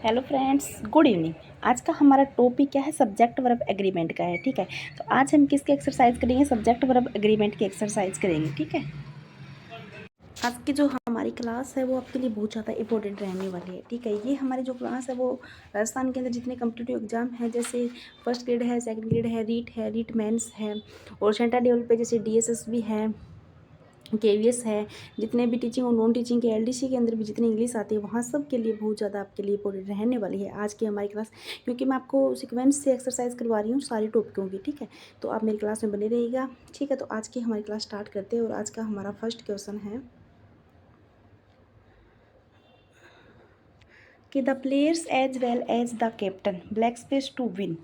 Hello friends, good evening. आज का हमारा टॉपिक क्या है? सब्जेक्ट वर्ब एग्रीमेंट का है। ठीक है, तो आज हम किसकी एक्सरसाइज करेंगे? सब्जेक्ट वर्ब एग्रीमेंट की एक्सरसाइज करेंगे। ठीक है, आज की जो हमारी क्लास है वो आपके लिए बहुत ज़्यादा इंपॉर्टेंट रहने वाली है। ठीक है, ये हमारी जो क्लास है वो राजस्थान के अंदर जितने कम्पिटिटिव एग्जाम है, जैसे फर्स्ट ग्रेड है, सेकंड ग्रेड है, रीट मेंस है, और सेंट्रल लेवल पे जैसे DSS भी है, KVS है, जितने भी टीचिंग और नॉन टीचिंग के LDC के अंदर भी जितनी इंग्लिश आती है वहाँ सब के लिए बहुत ज़्यादा आपके लिए इंपॉर्टेंट रहने वाली है आज की हमारी क्लास, क्योंकि मैं आपको सीक्वेंस से एक्सरसाइज करवा रही हूँ सारी टॉपिकों की। ठीक है, तो आप मेरी क्लास में बने रहिएगा। ठीक है, तो आज की हमारी क्लास स्टार्ट करते हैं और आज का हमारा फर्स्ट क्वेश्चन है कि the players as well as the captain blank space to win.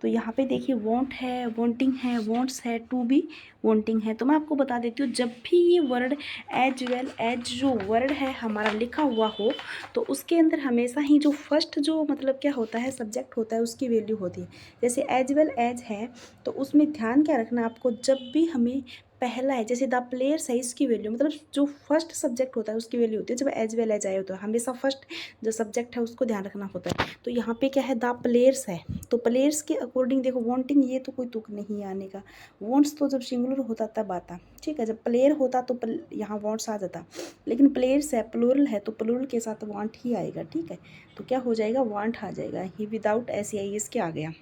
तो यहाँ पे देखिए वॉन्ट है, वॉन्टिंग है, वॉन्ट्स है, टू बी वॉन्टिंग है। तो मैं आपको बता देती हूँ, जब भी ये वर्ड एज वेल एज जो वर्ड है हमारा लिखा हुआ हो तो उसके अंदर हमेशा ही जो फर्स्ट जो मतलब क्या होता है, सब्जेक्ट होता है, उसकी वैल्यू होती है। जैसे एज वेल एज है तो उसमें ध्यान क्या रखना आपको, जब भी हमें पहला है, जैसे द प्लेयर्स है, इसकी वैल्यू मतलब जो फर्स्ट सब्जेक्ट होता है उसकी वैल्यू होती है। जब एज वेल एज आए तो हमेशा फर्स्ट जो सब्जेक्ट है उसको ध्यान रखना होता है। तो यहाँ पे क्या है, द प्लेयर्स है, तो प्लेयर्स के अकॉर्डिंग देखो वॉन्टिंग, ये तो कोई तुक नहीं आने का। वॉन्ट्स तो जब सिंगुलर होता तब आता। ठीक है, जब प्लेयर होता तो यहाँ वॉन्ट्स आ जाता, लेकिन प्लेयर्स है, प्लूरल है, तो प्लूरल के साथ वांट ही आएगा। ठीक है, तो क्या हो जाएगा, वांट आ जाएगा। ही विदाउट SEIS के आ गया।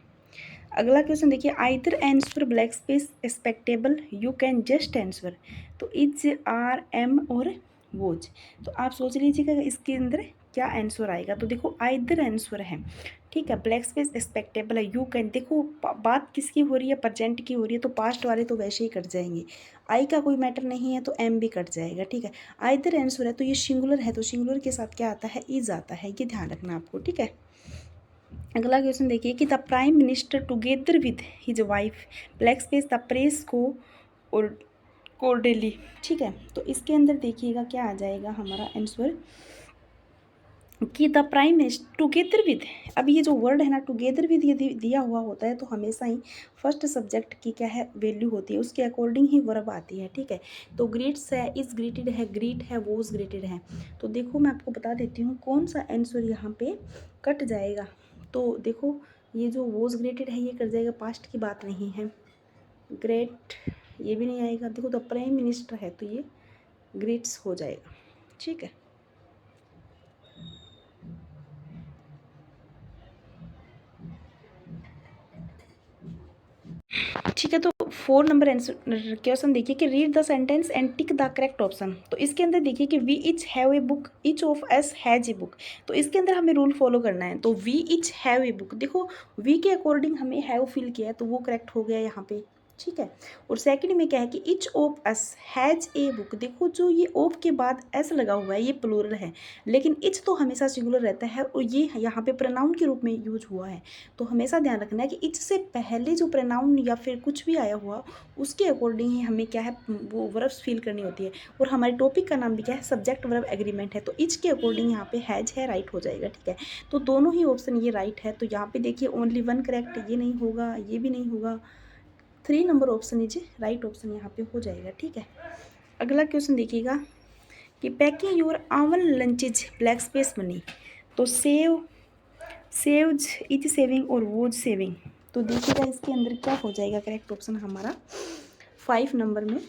अगला क्वेश्चन देखिए, either answer blank space expectable, you can just answer. तो इज आर एम और वोज। तो आप सोच लीजिएगा इसके अंदर क्या आंसर आएगा। तो देखो आइदर आंसर है, ठीक है, ब्लैक स्पेस एक्सपेक्टेबल है, यू कैन। देखो बात किसकी हो रही है, प्रेजेंट की हो रही है, तो पास्ट वाले तो वैसे ही कट जाएंगे। आई का कोई मैटर नहीं है तो एम भी कट जाएगा। ठीक है, आइदर आंसर है तो ये सिंगुलर है, तो सिंगुलर के साथ क्या आता है, इज आता है, ये ध्यान रखना आपको। ठीक है, अगला क्वेश्चन देखिए कि the prime minister together with his wife black space the press को और कोर्डेली। ठीक है, तो इसके अंदर देखिएगा क्या आ जाएगा हमारा आंसर कि the prime minister together with. अब ये जो वर्ड है ना, टुगेदर विद, ये दिया हुआ होता है तो हमेशा ही फर्स्ट सब्जेक्ट की क्या है, वैल्यू होती है, उसके अकॉर्डिंग ही वर्ब आती है। ठीक है, तो ग्रीट्स है, इज ग्रीटेड है, ग्रीट है, वोज ग्रीटेड है। तो देखो मैं आपको बता देती हूँ कौन सा आंसर यहाँ पे कट जाएगा। तो देखो ये जो वोज ग्रेटेड है ये कर जाएगा, पास्ट की बात नहीं है। ग्रेट ये भी नहीं आएगा। देखो तो प्राइम मिनिस्टर है तो ये ग्रेट्स हो जाएगा। ठीक है, ठीक है, तो 4 नंबर आंसर क्वेश्चन देखिए कि read the sentence and tick the correct option. तो इसके अंदर देखिए कि we each have a book, each of us has a book. तो इसके अंदर हमें रूल फॉलो करना है। तो we each have a book, देखो वी के अकॉर्डिंग हमें हैव फिल किया है तो वो करेक्ट हो गया यहाँ पे। ठीक है, और सेकंड में क्या है कि etch of us has a book. देखो जो ये ऑफ के बाद एस लगा हुआ है ये प्लूरल है, लेकिन इच तो हमेशा सिंगुलर रहता है और ये यहाँ पे प्रोनाउन के रूप में यूज हुआ है। तो हमेशा ध्यान रखना है कि इच से पहले जो प्रोनाउन या फिर कुछ भी आया हुआ उसके अकॉर्डिंग ही हमें क्या है वो वर्ब्स फील करनी होती है। और हमारे टॉपिक का नाम भी क्या है, सब्जेक्ट वर्ब एग्रीमेंट है। तो इच के अकॉर्डिंग यहाँ पे हैज है, राइट हो जाएगा। ठीक है, तो दोनों ही ऑप्शन ये राइट है। तो यहाँ पे देखिए ओनली वन करेक्ट, ये नहीं होगा, ये भी नहीं होगा। 3 नंबर ऑप्शन नीचे राइट ऑप्शन यहाँ पे हो जाएगा। ठीक है, अगला क्वेश्चन देखिएगा कि packing your our lunches blank space money. तो सेव्स, इज सेविंग और वोज सेविंग। तो देखिएगा इसके अंदर क्या हो जाएगा करेक्ट ऑप्शन हमारा 5 नंबर में।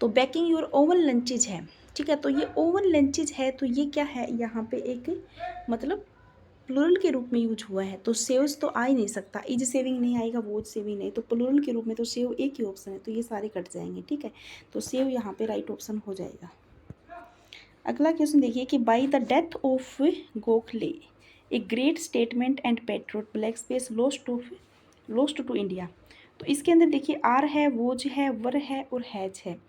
तो बैकिंग योर ओवन लंचेज है। ठीक है, तो ये ओवन लंचेज है तो ये क्या है, यहाँ पे एक मतलब प्लूरल के रूप में यूज हुआ है। तो सेव्स तो आ ही नहीं सकता, इज सेविंग नहीं आएगा, वोज सेविंग नहीं, तो प्लूरल के रूप में तो सेव एक ही ऑप्शन है, तो ये सारे कट जाएंगे। ठीक है, तो सेव यहाँ पे राइट ऑप्शन हो जाएगा। अगला क्वेश्चन देखिए कि by the death of Gokhale a great statement and patriot blank space lost to India. तो इसके अंदर देखिए आर है, वोज है, वर है और हैज है।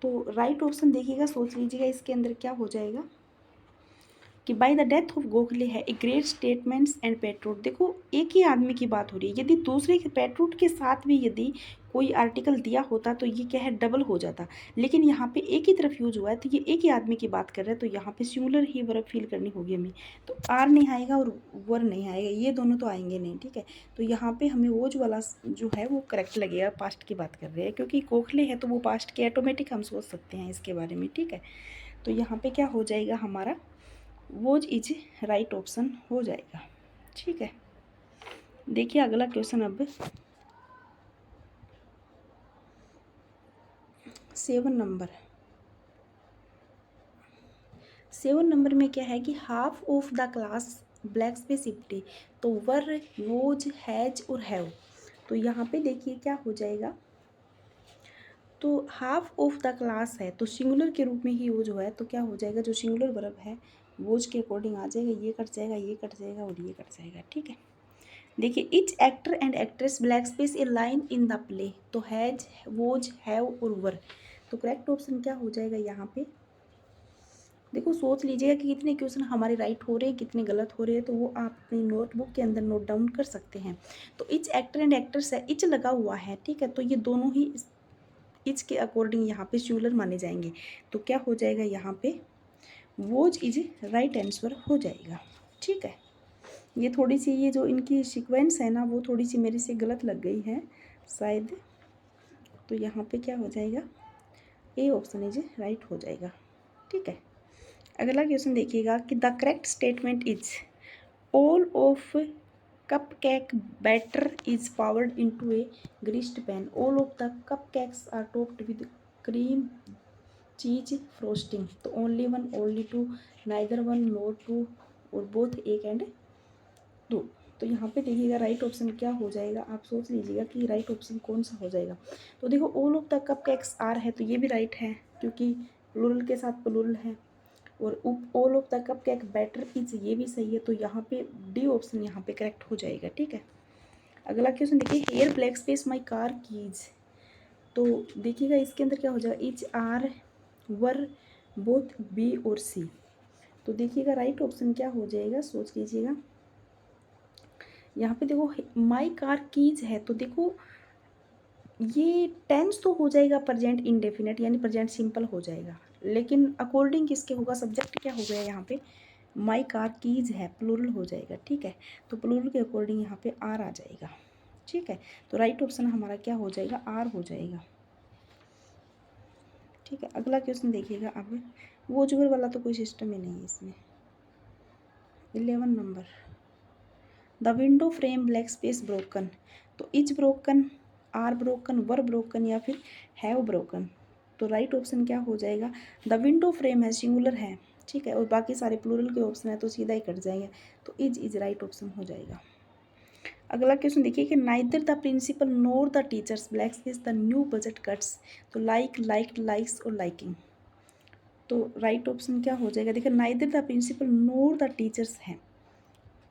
तो राइट ऑप्शन देखिएगा, सोच लीजिएगा इसके अंदर क्या हो जाएगा कि by the death of Gokhale है ए ग्रेट स्टेटमेंट्स एंड पेट्रोट। देखो एक ही आदमी की बात हो रही है, यदि दूसरे के पेट्रोट के साथ भी यदि कोई आर्टिकल दिया होता तो ये क्या है, डबल हो जाता। लेकिन यहाँ पे एक ही तरफ यूज हुआ है तो ये एक ही आदमी की बात कर रहा है, तो यहाँ पे सिंगुलर ही वर्ब फील करनी होगी हमें। तो आर नहीं आएगा और वर नहीं आएगा, ये दोनों तो आएंगे नहीं। ठीक है, तो यहाँ पे हमें वो जो वाला जो है वो करेक्ट लगेगा, पास्ट की बात कर रहे हैं क्योंकि गोखले है तो वो पास्ट के ऑटोमेटिक हम सोच सकते हैं इसके बारे में। ठीक है, तो यहाँ पे क्या हो जाएगा हमारा वोज इज राइट ऑप्शन हो जाएगा। ठीक है, देखिए अगला क्वेश्चन अब 7 नंबर में क्या है कि half of the class blank space empty, तो वर वोज हैज और हैव, तो यहाँ पे देखिए क्या हो जाएगा, तो हाफ ऑफ द क्लास है तो सिंगुलर के रूप में ही यूज हुआ है, तो क्या हो जाएगा जो सिंगुलर वर्ब है वोज के अकॉर्डिंग आ जाएगा, ये कट जाएगा, ये कट जाएगा और ये कट जाएगा। ठीक है, देखिए etch actor and actress black space A line in the play, तो हैज वोज हैव और वर, तो करेक्ट ऑप्शन क्या हो जाएगा यहाँ पे। देखो सोच लीजिएगा कि कितने क्वेश्चन हमारे राइट हो रहे हैं, कितने गलत हो रहे हैं, तो वो आप अपनी नोटबुक के अंदर नोट डाउन कर सकते हैं। तो इच एक्टर एंड एक्ट्रेस है, इच लगा हुआ है, ठीक है, तो ये दोनों ही इच के अकॉर्डिंग यहाँ पे सिंगुलर माने जाएंगे, तो क्या हो जाएगा यहाँ पे वोज इज राइट आंसर हो जाएगा। ठीक है, ये थोड़ी सी ये जो इनकी सीक्वेंस है ना वो थोड़ी सी मेरे से गलत लग गई है शायद, तो यहाँ पे क्या हो जाएगा ए ऑप्शन इज राइट हो जाएगा। ठीक है, अगला क्वेश्चन देखिएगा कि the correct statement is all of cupcake batter is poured into a greased pan, all of the cupcakes are topped with cream cheese frosting, तो only one, only two, neither one nor two, और both एक and दो, तो यहाँ पे देखिएगा right option क्या हो जाएगा, आप सोच लीजिएगा कि राइट ऑप्शन कौन सा हो जाएगा। तो देखो all of the cupcakes are है तो ये भी राइट है क्योंकि प्लूरल के साथ प्लूरल है, और all of the cupcake batter is ये भी सही है, तो यहाँ पे डी ऑप्शन यहाँ पे करेक्ट हो जाएगा। ठीक है, अगला क्वेश्चन देखिए here blank space my car keys, तो देखिएगा इसके अंदर क्या हो जाएगा each are were both B और सी, तो देखिएगा राइट ऑप्शन क्या हो जाएगा, सोच लीजिएगा। यहाँ पे देखो माई कार कीज है तो देखो ये टेंस तो हो जाएगा प्रेजेंट इंडेफिनेट यानी प्रेजेंट सिंपल हो जाएगा, लेकिन अकॉर्डिंग किसके होगा, सब्जेक्ट क्या हो गया यहाँ पे माई कार कीज है प्लूरल हो जाएगा। ठीक है, तो प्लूरल के अकॉर्डिंग यहाँ पे आर आ जाएगा। ठीक है, तो राइट ऑप्शन हमारा क्या हो जाएगा आर हो जाएगा। ठीक है, अगला क्वेश्चन देखिएगा अब, वो जुगर वाला तो कोई सिस्टम ही नहीं है इसमें। 11 number the window frame blank space broken, तो is broken, are broken, were broken या फिर हैव ब्रोकन, तो राइट ऑप्शन क्या हो जाएगा, द विंडो फ्रेम है सिंगुलर है, ठीक है, और बाकी सारे प्लूरल के ऑप्शन है तो सीधा ही कट जाएंगे, तो इज राइट ऑप्शन हो जाएगा। अगला क्वेश्चन देखिए कि neither the principal nor the teachers blank space the new budget cuts, तो लाइक, लाइक्ड, लाइक्स और लाइकिंग, तो राइट ऑप्शन क्या हो जाएगा, देखिए neither the principal nor the teachers हैं।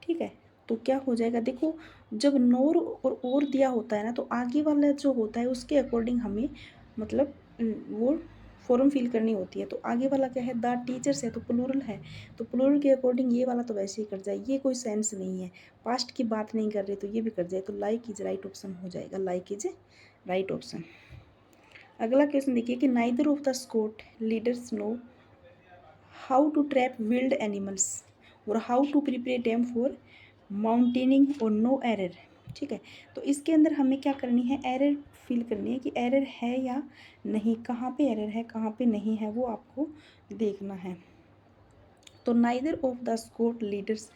ठीक है, तो क्या हो जाएगा, देखो जब नोर और दिया होता है ना तो आगे वाला जो होता है उसके अकॉर्डिंग हमें मतलब वो फॉर्म फिल करनी होती है, तो आगे वाला क्या है द टीचर्स है तो प्लूरल है, तो प्लूरल के अकॉर्डिंग ये वाला तो वैसे ही कट जाए, ये कोई सेंस नहीं है, पास्ट की बात नहीं कर रही तो ये भी कट जाए, तो लाइक इज राइट ऑप्शन हो जाएगा, लाइक इज राइट ऑप्शन। अगला क्वेश्चन देखिए कि neither of the scout leaders know how to trap wild animals और how to prepare them for mountaineering और नो एरर। ठीक है, तो इसके अंदर हमें क्या करनी है एरर फिल करनी है कि एरर है या नहीं, कहाँ पे एरर है कहाँ पे नहीं है वो आपको देखना है। तो neither of the scout leaders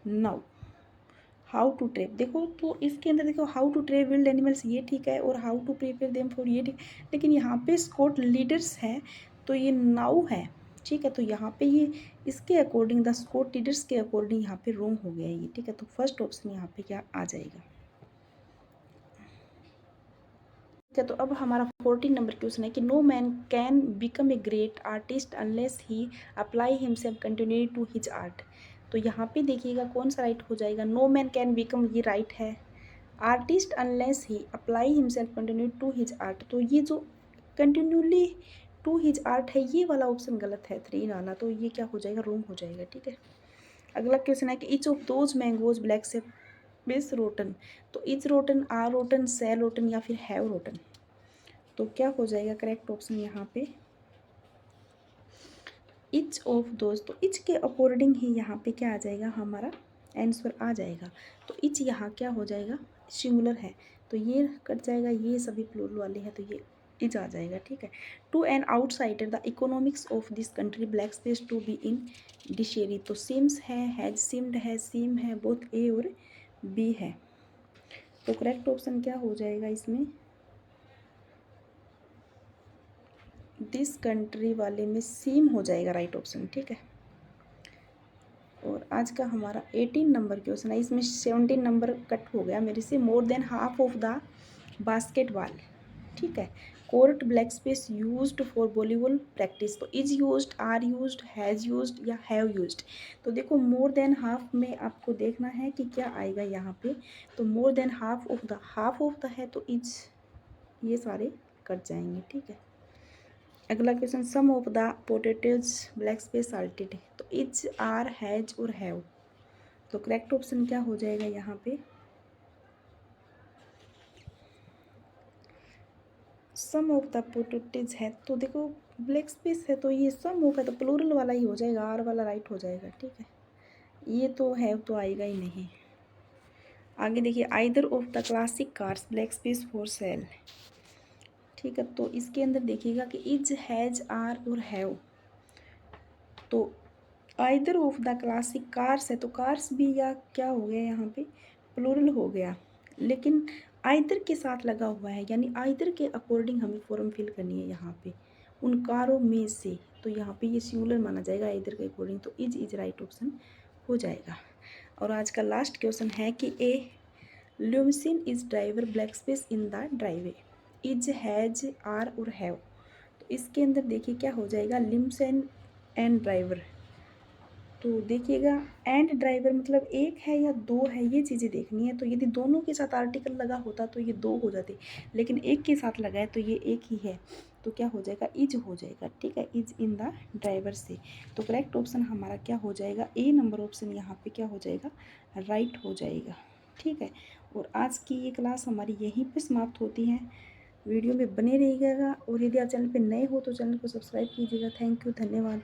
now how to trap, देखो तो इसके अंदर देखो how to trap wild animals ये ठीक है और how to prepare them for ये ठीक, लेकिन यहाँ पे स्कोट लीडर्स है तो ये नाउ है। ठीक है, तो यहाँ पे ये इसके अकॉर्डिंग द स्कोट लीडर्स के अकॉर्डिंग यहाँ पे रॉन्ग हो गया ये। ठीक है, तो फर्स्ट ऑप्शन यहाँ पे क्या आ जाएगा। ठीक है, तो अब हमारा 14 नंबर क्वेश्चन है कि no man can become a great artist unless he apply himself continue to his art, तो यहाँ पे देखिएगा कौन सा राइट हो जाएगा, नो मैन कैन बिकम ये राइट है, artist unless he apply himself continue to his art, तो ये जो कंटिन्यूली टू हिज आर्ट है ये वाला ऑप्शन गलत है 3 वाला, तो ये क्या हो जाएगा रॉन्ग हो जाएगा। ठीक है, अगला क्वेश्चन है कि each of those mangoes black से बेस रोटन, तो इज रोटन, आर रोटन, से रोटन या फिर हैव रोटन, तो क्या हो जाएगा करेक्ट ऑप्शन यहाँ पे इच ऑफ दोज, तो इच के अकॉर्डिंग ही यहाँ पे क्या आ जाएगा हमारा आंसर आ जाएगा, तो इच यहाँ क्या हो जाएगा सिंगुलर है तो ये कट जाएगा, ये सभी प्लूरल वाले हैं तो ये इज आ जाएगा, ठीक है। To an outsider the economics of this country blank space to be in disarray, तो सिम्स है, हैज सिम्ड है, सिम है, बोथ ए और बी है। तो करेक्ट ऑप्शन क्या हो जाएगा इसमें, दिस कंट्री वाले में सिम हो जाएगा राइट ऑप्शन, ठीक है। और आज का हमारा 18 नंबर क्वेश्चन है, इसमें 17 नंबर कट हो गया मेरे से। More than half of the basketball, ठीक है, court blank space used for volleyball practice, तो is used, are used, has used या हैव यूज्ड। तो देखो मोर देन हाफ में आपको देखना है कि क्या आएगा यहाँ पे। तो मोर देन हाफ ऑफ द है तो इज, ये सारे कट जाएंगे, ठीक है। अगला question, some of the potatoes blank space salted, तो इज, आर, हैज और हैव। तो करेक्ट ऑप्शन क्या हो जाएगा यहाँ पे, सम ऑफ द पोटैटोज है, तो देखो ब्लैक स्पेस है तो ये सम होगा तो प्लूरल वाला ही हो जाएगा, आर वाला राइट हो जाएगा, ठीक है। ये तो हैव तो आएगा ही नहीं। आगे देखिए, either of the classic cars black space for sale, ठीक है। तो इसके अंदर देखिएगा कि इज, हैज, आर और हैव, तो either of the classic cars है तो कार्स भी या क्या हो गया यहाँ पे, प्लूरल हो गया, लेकिन आइदर के साथ लगा हुआ है, यानी आइदर के अकॉर्डिंग हमें फॉर्म फिल करनी है यहाँ पे, उन कारों में से, तो यहाँ पे ये सिंगुलर माना जाएगा आइदर के अकॉर्डिंग, तो इज राइट ऑप्शन हो जाएगा। और आज का लास्ट क्वेश्चन है कि a limousine is driver blank space in the driveway, is, has, are और हैव। तो इसके अंदर देखिए क्या हो जाएगा, लिम्सन एंड ड्राइवर, तो देखिएगा एंड ड्राइवर मतलब एक है या दो है, ये चीज़ें देखनी है। तो यदि दोनों के साथ आर्टिकल लगा होता तो ये दो हो जाते, लेकिन एक के साथ लगा है तो ये एक ही है, तो क्या हो जाएगा, इज हो जाएगा, ठीक है, इज इन द ड्राइवर से। तो करेक्ट ऑप्शन हमारा क्या हो जाएगा, ए नंबर ऑप्शन यहाँ पे क्या हो जाएगा, राइट हो जाएगा, ठीक है। और आज की ये क्लास हमारी यहीं पे समाप्त होती है। वीडियो में बने रहिएगा और यदि आप चैनल पे नए हो तो चैनल को सब्सक्राइब कीजिएगा। थैंक यू, धन्यवाद।